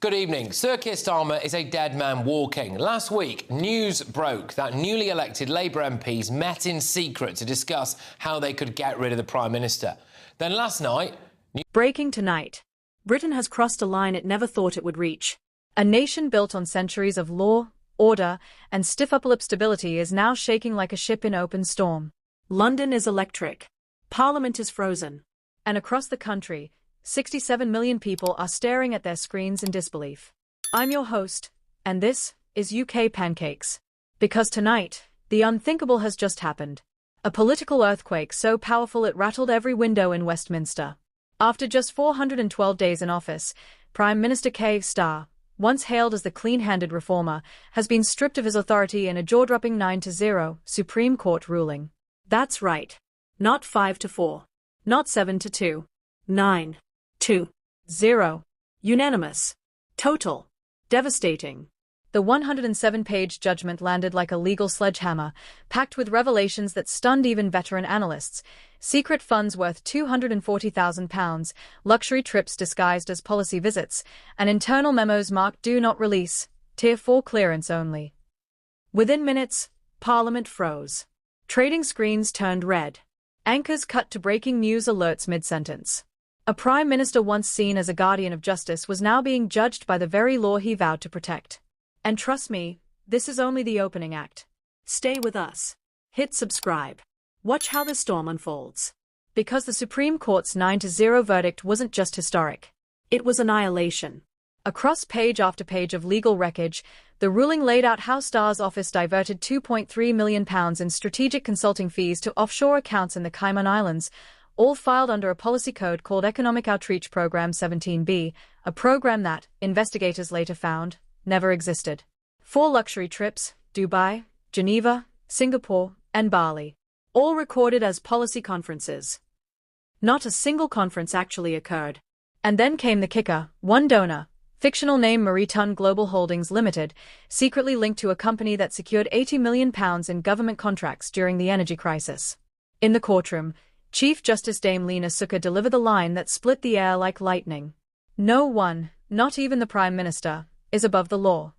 Good evening. Sir Keir Starmer is a dead man walking. Last week, news broke that newly elected Labour MPs met in secret to discuss how they could get rid of the Prime Minister. Then last night... Breaking tonight. Britain has crossed a line it never thought it would reach. A nation built on centuries of law, order, and stiff upper-lip stability is now shaking like a ship in open storm. London is electric. Parliament is frozen. And across the country, 67 million people are staring at their screens in disbelief. I'm your host, and this is UK Pancakes. Because tonight, the unthinkable has just happened. A political earthquake so powerful it rattled every window in Westminster. After just 412 days in office, Prime Minister Keir Starmer, once hailed as the clean-handed reformer, has been stripped of his authority in a jaw-dropping 9-0 Supreme Court ruling. That's right. Not 5-4. Not 7-2. 9-2-0. Unanimous. Total. Devastating. The 107-page judgment landed like a legal sledgehammer, packed with revelations that stunned even veteran analysts. Secret funds worth £240,000, luxury trips disguised as policy visits, and internal memos marked "Do Not Release," Tier 4 clearance only. Within minutes, Parliament froze. Trading screens turned red. Anchors cut to breaking news alerts mid-sentence. A Prime Minister once seen as a guardian of justice was now being judged by the very law he vowed to protect. And trust me, this is only the opening act. Stay with us. Hit subscribe. Watch how the storm unfolds. Because the Supreme Court's 9-0 verdict wasn't just historic. It was annihilation. Across page after page of legal wreckage, the ruling laid out how Stahr's office diverted £2.3 million in strategic consulting fees to offshore accounts in the Cayman Islands, all filed under a policy code called Economic Outreach Programme 17B, a program that, investigators later found, never existed. 4 luxury trips, Dubai, Geneva, Singapore, and Bali, all recorded as policy conferences. Not a single conference actually occurred. And then came the kicker: one donor, fictional name Maritime Global Holdings Limited, secretly linked to a company that secured £80 million in government contracts during the energy crisis. In the courtroom, Chief Justice Dame Lena Sukkar delivered the line that split the air like lightning. No one, not even the Prime Minister, is above the law.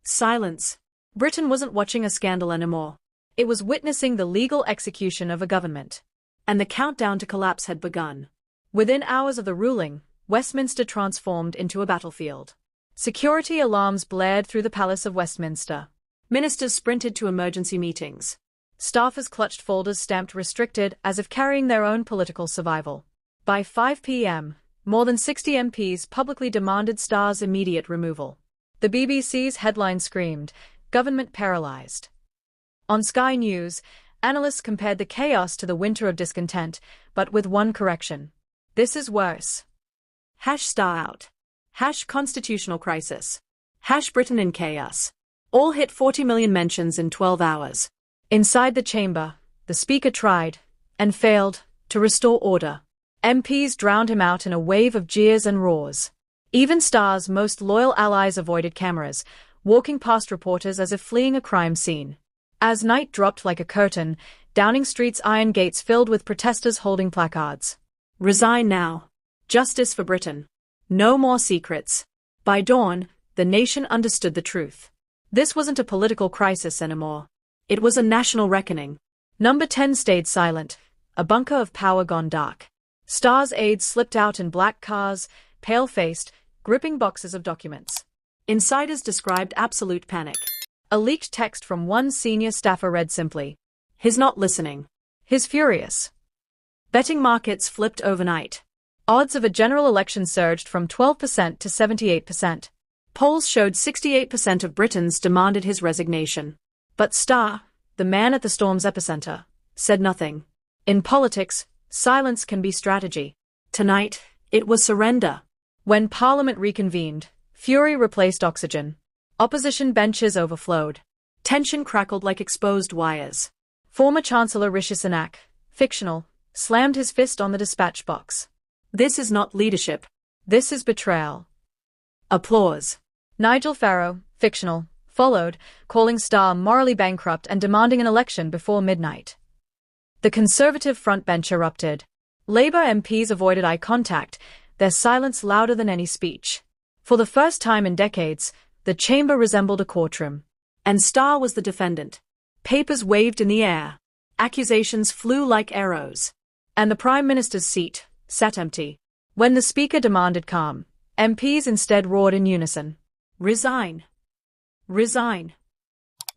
Silence. Britain wasn't watching a scandal anymore. It was witnessing the legal execution of a government. And the countdown to collapse had begun. Within hours of the ruling, Westminster transformed into a battlefield. Security alarms blared through the Palace of Westminster. Ministers sprinted to emergency meetings. Staffers clutched folders stamped "restricted" as if carrying their own political survival. By 5 p.m., more than 60 MPs publicly demanded Stahr's immediate removal. The BBC's headline screamed, "Government paralysed." On Sky News, analysts compared the chaos to the winter of discontent, but with one correction. This is worse. #Stahr out. #constitutional crisis. #Britain in chaos. All hit 40 million mentions in 12 hours. Inside the chamber, the Speaker tried, and failed, to restore order. MPs drowned him out in a wave of jeers and roars. Even Stahr's most loyal allies avoided cameras, walking past reporters as if fleeing a crime scene. As night dropped like a curtain, Downing Street's iron gates filled with protesters holding placards. "Resign now. Justice for Britain. No more secrets." By dawn, the nation understood the truth. This wasn't a political crisis anymore. It was a national reckoning. Number 10 stayed silent, a bunker of power gone dark. Stahr's aides slipped out in black cars, pale-faced, gripping boxes of documents. Insiders described absolute panic. A leaked text from one senior staffer read simply, "He's not listening. He's furious." Betting markets flipped overnight. Odds of a general election surged from 12% to 78%. Polls showed 68% of Britons demanded his resignation. But Stahr, the man at the storm's epicenter, said nothing. In politics, silence can be strategy. Tonight, it was surrender. When Parliament reconvened, fury replaced oxygen. Opposition benches overflowed. Tension crackled like exposed wires. Former Chancellor Rishi Sunak, fictional, slammed his fist on the dispatch box. "This is not leadership. This is betrayal." Applause. Nigel Farage, fictional, followed, calling Stahr morally bankrupt and demanding an election before midnight. The Conservative frontbench erupted. Labour MPs avoided eye contact, their silence louder than any speech. For the first time in decades, the chamber resembled a courtroom. And Stahr was the defendant. Papers waved in the air. Accusations flew like arrows. And the Prime Minister's seat sat empty. When the Speaker demanded calm, MPs instead roared in unison. Resign. Resign.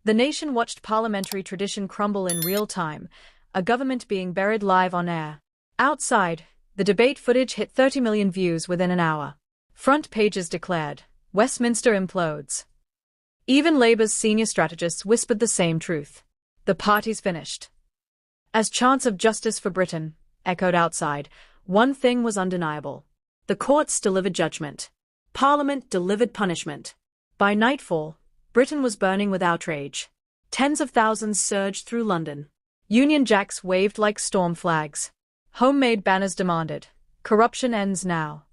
The nation watched parliamentary tradition crumble in real time, a government being buried live on air. Outside, the debate footage hit 30 million views within an hour. Front pages declared, Westminster implodes. Even Labour's senior strategists whispered the same truth. The party's finished. As chants of justice for Britain echoed outside, one thing was undeniable. The courts delivered judgment. Parliament delivered punishment. By nightfall, Britain was burning with outrage. Tens of thousands surged through London. Union Jacks waved like storm flags. Homemade banners demanded, corruption ends now.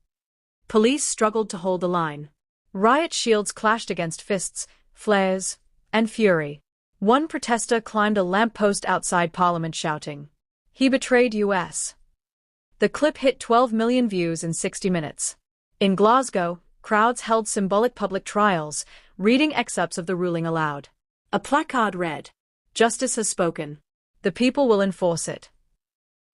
Police struggled to hold the line. Riot shields clashed against fists, flares, and fury. One protester climbed a lamppost outside Parliament shouting, "He betrayed US." The clip hit 12 million views in 60 minutes. In Glasgow, crowds held symbolic public trials, reading excerpts of the ruling aloud. A placard read, "Justice has spoken. The people will enforce it."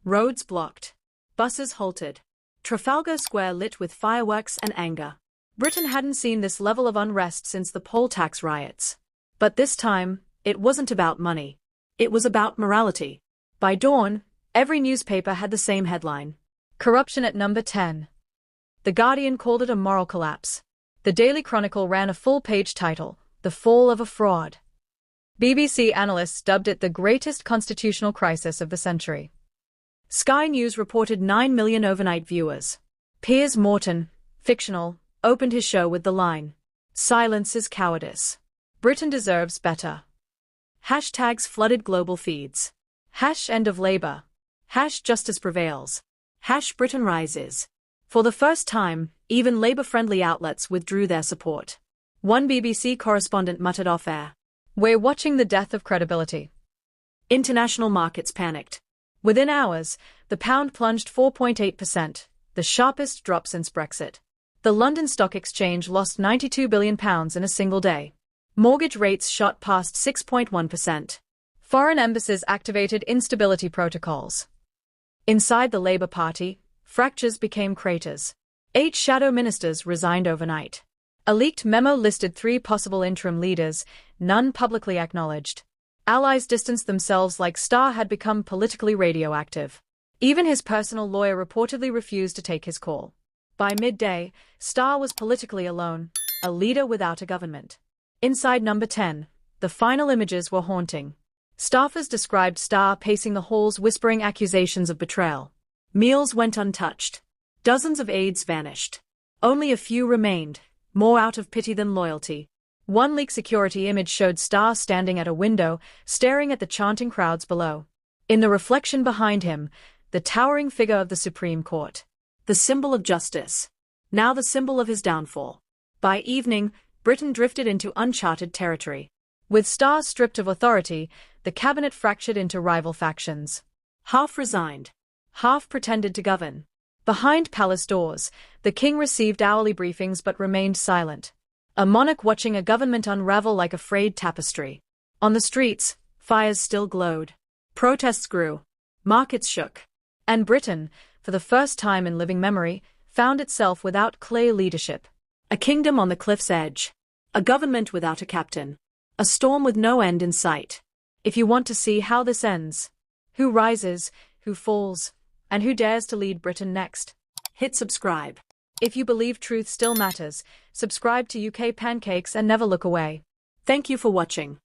Roads blocked. Buses halted. Trafalgar Square lit with fireworks and anger. Britain hadn't seen this level of unrest since the poll tax riots. But this time, it wasn't about money. It was about morality. By dawn, every newspaper had the same headline. Corruption at number 10. The Guardian called it a moral collapse. The Daily Chronicle ran a full-page title, The Fall of a Fraud. BBC analysts dubbed it the greatest constitutional crisis of the century. Sky News reported 9 million overnight viewers. Piers Morgan, fictional, opened his show with the line, "Silence is cowardice. Britain deserves better." Hashtags flooded global feeds. End of Labour. Justice prevails. Britain rises. For the first time, even Labour-friendly outlets withdrew their support. One BBC correspondent muttered off-air, "We're watching the death of credibility." International markets panicked. Within hours, the pound plunged 4.8%, the sharpest drop since Brexit. The London Stock Exchange lost £92 billion in a single day. Mortgage rates shot past 6.1%. Foreign embassies activated instability protocols. Inside the Labour Party, fractures became craters. 8 shadow ministers resigned overnight. A leaked memo listed 3 possible interim leaders, none publicly acknowledged. Allies distanced themselves like Stahr had become politically radioactive. Even his personal lawyer reportedly refused to take his call. By midday, Stahr was politically alone, a leader without a government. Inside number 10, the final images were haunting. Staffers described Stahr pacing the halls whispering accusations of betrayal. Meals went untouched. Dozens of aides vanished. Only a few remained, more out of pity than loyalty. One leaked security image showed Stahr standing at a window, staring at the chanting crowds below. In the reflection behind him, the towering figure of the Supreme Court. The symbol of justice. Now the symbol of his downfall. By evening, Britain drifted into uncharted territory. With Stahr stripped of authority, the cabinet fractured into rival factions. Half resigned. Half pretended to govern. Behind palace doors, the king received hourly briefings but remained silent. A monarch watching a government unravel like a frayed tapestry. On the streets, fires still glowed. Protests grew. Markets shook. And Britain, for the first time in living memory, found itself without clear leadership. A kingdom on the cliff's edge. A government without a captain. A storm with no end in sight. If you want to see how this ends, who rises, who falls, and who dares to lead Britain next, hit subscribe. If you believe truth still matters, subscribe to UK Pancakes and never look away. Thank you for watching.